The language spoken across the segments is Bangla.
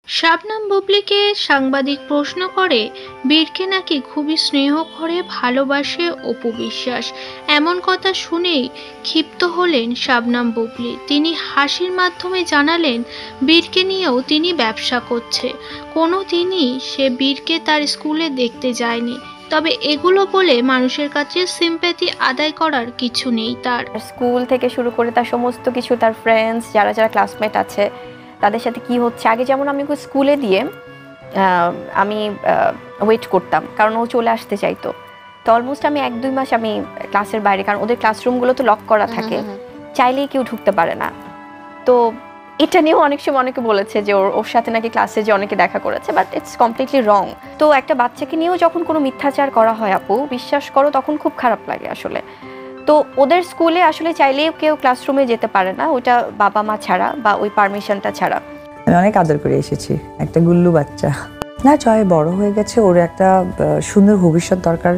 শাবনাম বুবলিকে সাংবাদিক প্রশ্ন করে, বীরকে নাকি খুবই স্নেহ করে ভালোবাসে অপু বিশ্বাস। এমন কথা শুনেই ক্ষিপ্ত হলেন শাবনাম বুবলি। তিনি হাসির মাধ্যমে জানালেন, বীরকে নিয়েও তিনি ব্যবসা করছে, কোনো দিনই সে বীরকে তার স্কুলে দেখতে যায়নি। তবে এগুলো বলে মানুষের কাছে সিম্প্যাথি আদায় করার কিছু নেই তার। স্কুল থেকে শুরু করে তার সমস্ত কিছু, তার ফ্রেন্ডস যারা যারা ক্লাসমেট আছে তাদের সাথে কি হচ্ছে, আগে যেমন আমি স্কুলে দিয়ে আমি ওয়েট করতাম, কারণ ও চলে আসতে চাইতো। তো অলমোস্ট আমি 1-2 মাস আমি ক্লাসের বাইরে, কারণ ওদের ক্লাসরুমগুলো তো লক করা থাকে, চাইলেই কেউ ঢুকতে পারে না। তো এটা নিয়েও অনেক সময় অনেকে বলেছে যে ওর সাথে নাকি ক্লাসে যে অনেকে দেখা করেছে, বাট ইটস কমপ্লিটলি রং। তো একটা বাচ্চাকে নিয়েও যখন কোনো মিথ্যাচার করা হয় আপু, বিশ্বাস করো তখন খুব খারাপ লাগে আসলে। তো ওদের স্কুলে আসলে চাইলেও কেউ ক্লাসরুমে যেতে পারে না, ওইটা বাবা মা ছাড়া বা ওই পারমিশনটা ছাড়া। আমি অনেক আদর করে এসেছি, একটা গুল্লু বাচ্চা না, জয় বড় হয়ে গেছে, ওর একটা সুন্দর ভবিষ্যৎ দরকার।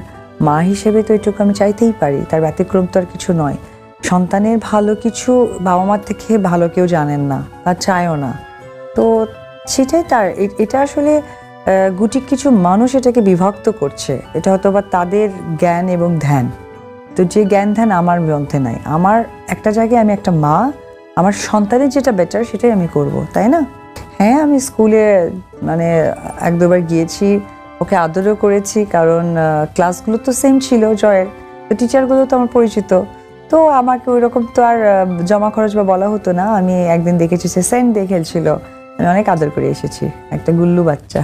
মা হিসেবে তো এটুকু আমি চাইতেই পারি, তার ব্যতিক্রম তো আর কিছু নয়। সন্তানের ভালো কিছু বাবা মার থেকে ভালো কেউ জানেন না বা চায়ও না। তো সেটাই তার, এটা আসলে গুটি কিছু মানুষ এটাকে বিভক্ত করছে, এটা হয়তো বা তাদের জ্ঞান এবং ধ্যান। তো যে জ্ঞান ধ্যান আমার মধ্যে নাই। আমার একটা জায়গায় আমি একটা মা, আমার সন্তানের যেটা বেটার সেটাই আমি করব, তাই না? হ্যাঁ, আমি স্কুলে মানে 1-2 বার গিয়েছি, ওকে আদরও করেছি, কারণ ক্লাসগুলো তো সেম ছিল জয়ের, তো টিচারগুলো তো আমার পরিচিত। তো আমাকে ওই রকম তো আর জমা খরচ বা বলা হতো না। আমি একদিন দেখেছি সে সেন্ট দিয়ে খেলছিল, আমি অনেক আদর করে এসেছি, একটা গুল্লু বাচ্চা।